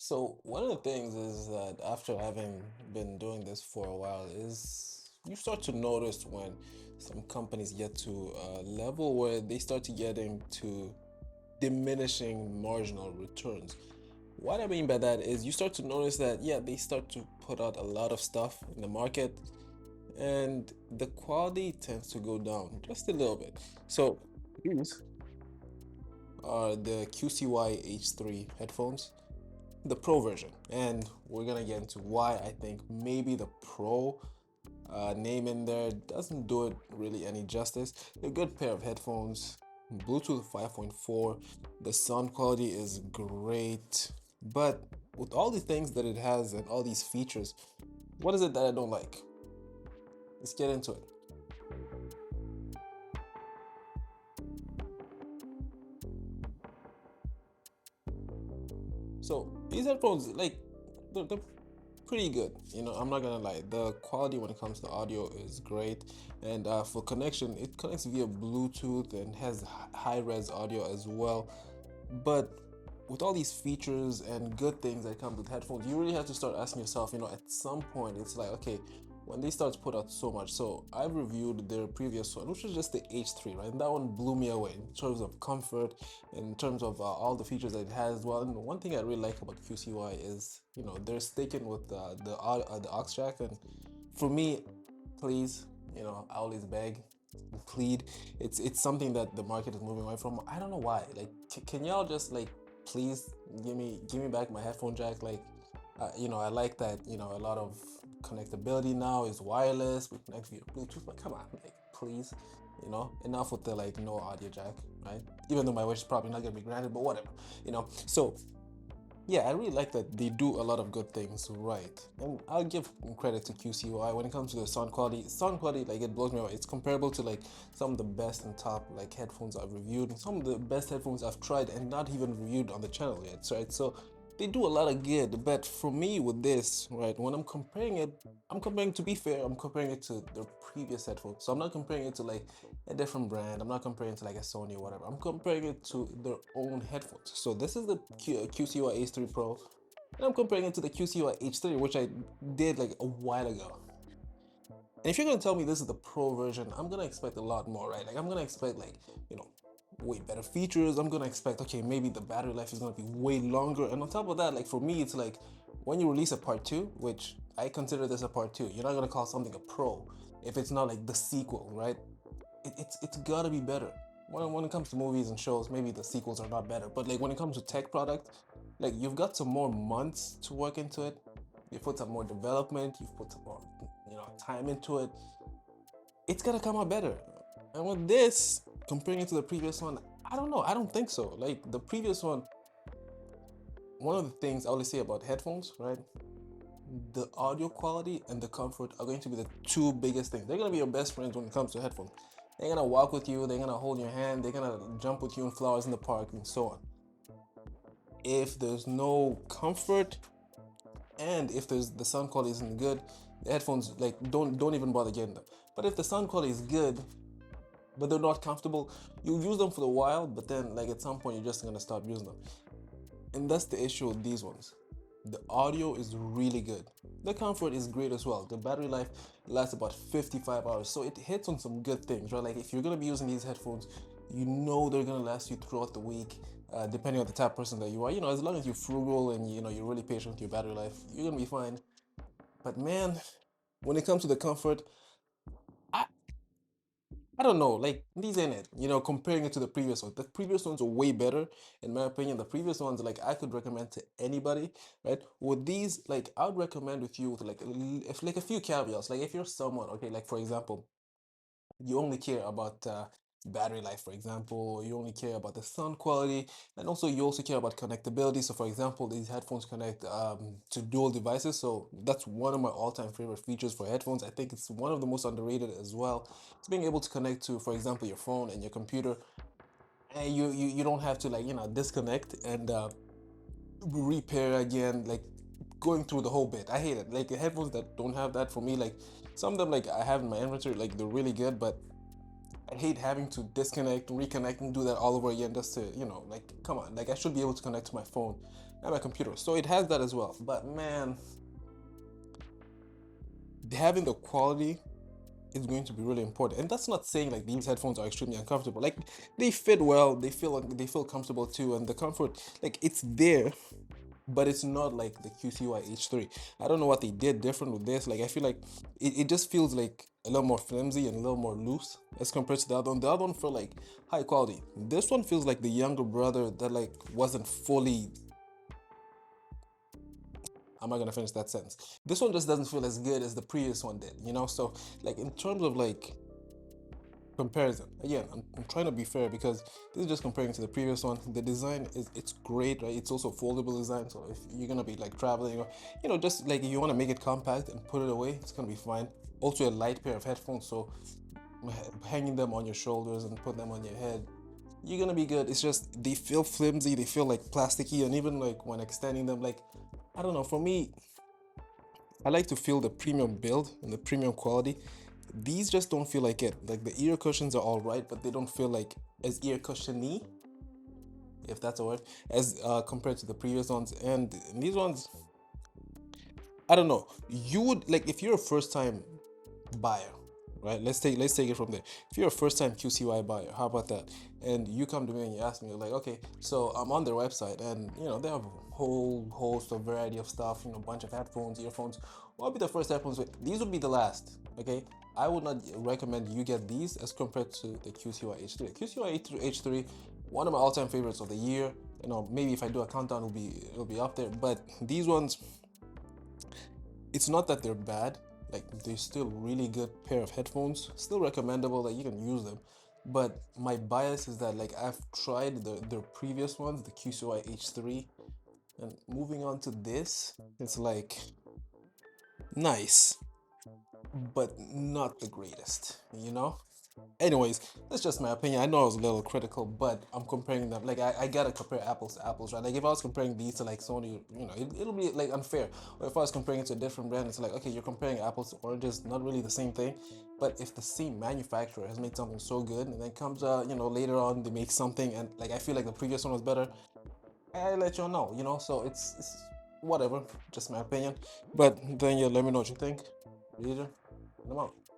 So one of the things is that after having been doing this for a while is you start to notice when some companies get to a level where they start to get into diminishing marginal returns. What I mean by that is you start to notice that yeah, they start to put out a lot of stuff in the market and the quality tends to go down just a little bit. So these are the QCY H3 headphones, the Pro version, and we're gonna get into why I think maybe the Pro name in there doesn't do it really any justice. A good pair of headphones, Bluetooth 5.4, the sound quality is great, but with all the things that it has and all these features, what is it that I don't like? Let's get into it. So these headphones, like, they're pretty good. I'm not gonna lie. The quality when it comes to audio is great, and for connection, it connects via Bluetooth and has high res audio as well. But with all these features and good things that come with headphones, you really have to start asking yourself, at some point, it's like, okay, when they start to put out so much. So I've reviewed their previous one, which was just the H3, right? And that one blew me away in terms of comfort, in terms of all the features that it has as well. And one thing I really like about QCY is, they're sticking with the aux jack. And for me, please, I always beg, plead. It's something that the market is moving away from. I don't know why. Like, can y'all just like please give me back my headphone jack? Like, I like that. A lot of connectability now is wireless. We connect via Bluetooth. But come on, like, please. Enough with the like no audio jack, right? Even though my wish is probably not gonna be granted, but whatever. So yeah, I really like that they do a lot of good things right. And I'll give credit to QCY when it comes to the sound quality. Sound quality, like, it blows me away. It's comparable to like some of the best and top like headphones I've reviewed, and some of the best headphones I've tried and not even reviewed on the channel yet, right? So they do a lot of good. But for me with this, right, when I'm comparing it, to be fair, I'm comparing it to the previous headphones. So I'm not comparing it to like a different brand. I'm not comparing it to like a Sony or whatever. I'm comparing it to their own headphones. So this is the QCY H3 Pro, and I'm comparing it to the QCY H3, which I did like a while ago. And if you're gonna tell me this is the Pro version, I'm gonna expect a lot more, right? Like, I'm gonna expect like, you know, way better features. I'm gonna expect, okay, maybe the battery life is gonna be way longer. And on top of that, like, for me, it's like when you release a part two, which I consider this a part two, you're not gonna call something a Pro if it's not like the sequel, right? It's gotta be better. When it comes to movies and shows, maybe the sequels are not better, but like when it comes to tech product, like, you've got some more months to work into it. You've put some more development. You've put some more, time into it. It's gotta come out better. And with this, comparing it to the previous one, I don't know. I don't think so. Like, the previous one of the things I always say about headphones, right? The audio quality and the comfort are going to be the two biggest things. They're gonna be your best friends when it comes to headphones. They're gonna walk with you, they're gonna hold your hand, they're gonna jump with you in flowers in the park, and so on. If there's no comfort and if the sound quality isn't good, the headphones, like, don't even bother getting them. But if the sound quality is good, but they're not comfortable, you use them for a while, but then like at some point you're just gonna stop using them. And that's the issue with these ones. The audio is really good. The comfort is great as well. The battery life lasts about 55 hours. So it hits on some good things, right? Like, if you're gonna be using these headphones, they're gonna last you throughout the week, depending on the type of person that you are. As long as you're frugal and you're really patient with your battery life, you're gonna be fine. But man, when it comes to the comfort, I I don't know, like, these ain't it. Comparing it to the previous ones. The previous ones are way better, in my opinion. The previous ones, like, I could recommend to anybody, right? With these, like, I would recommend with you with like if like a few caveats. Like, if you're someone, okay, like, for example, you only care about battery life, for example, you only care about the sound quality, and also you also care about connectability. So for example, these headphones connect to dual devices, so that's one of my all-time favorite features for headphones. I think it's one of the most underrated as well. It's being able to connect to, for example, your phone and your computer, and you don't have to, like, disconnect and repair again, like, going through the whole bit. I hate it. Like, the headphones that don't have that, for me, like, some of them, like, I have in my inventory, like, they're really good, but I hate having to disconnect, reconnect, and do that all over again just to, like, come on. Like, I should be able to connect to my phone and my computer. So it has that as well. But man, having the quality is going to be really important. And that's not saying like these headphones are extremely uncomfortable. Like they fit well, they feel comfortable too, and the comfort, like it's there, but it's not like the QCY H3. I don't know what they did different with this. Like I feel like it just feels like a little more flimsy and a little more loose as compared to the other one. The other one felt like high quality. This one feels like the younger brother that like wasn't fully, I'm not gonna finish that sentence. This one just doesn't feel as good as the previous one did, you know? So like in terms of like comparison, again, I'm trying to be fair because this is just comparing to the previous one. The design it's great, right? It's also foldable design, so if you're gonna be like traveling or, you know, just like if you want to make it compact and put it away, it's gonna be fine. Also a light pair of headphones, so hanging them on your shoulders and put them on your head, you're gonna be good. It's just they feel flimsy, they feel like plasticky, and even like when extending them, like I don't know, for me, I like to feel the premium build and the premium quality. These just don't feel like it. Like the ear cushions are all right, but they don't feel like as ear cushiony, if that's a word, as compared to the previous ones. And these ones, I don't know. You would like if you're a first time buyer, right? Let's take it from there. If you're a first time QCY buyer, how about that? And you come to me and you ask me like, okay, so I'm on their website and you know they have a whole host of variety of stuff, you know, bunch of headphones, earphones. What would be the first headphones? These would be the last. Okay, I would not recommend you get these as compared to the QCY H3. QCY H3, one of my all-time favorites of the year. You know, maybe if I do a countdown, it'll be up there. But these ones, it's not that they're bad. Like they're still really good pair of headphones, still recommendable, like you can use them. But my bias is that like I've tried their previous ones, the QCY H3, and moving on to this, it's like nice, but not the greatest, you know? Anyways, that's just my opinion. I know I was a little critical, but I'm comparing them. Like I gotta compare apples to apples, right? Like if I was comparing these to like Sony, you know, it'll be like unfair. Or if I was comparing it to a different brand, it's like okay, you're comparing apples to oranges, not really the same thing. But if the same manufacturer has made something so good, and then comes out, you know, later on they make something, and like I feel like the previous one was better, I let you know, you know. So it's whatever, just my opinion. But then yeah, let me know what you think. Reader, and I'm out.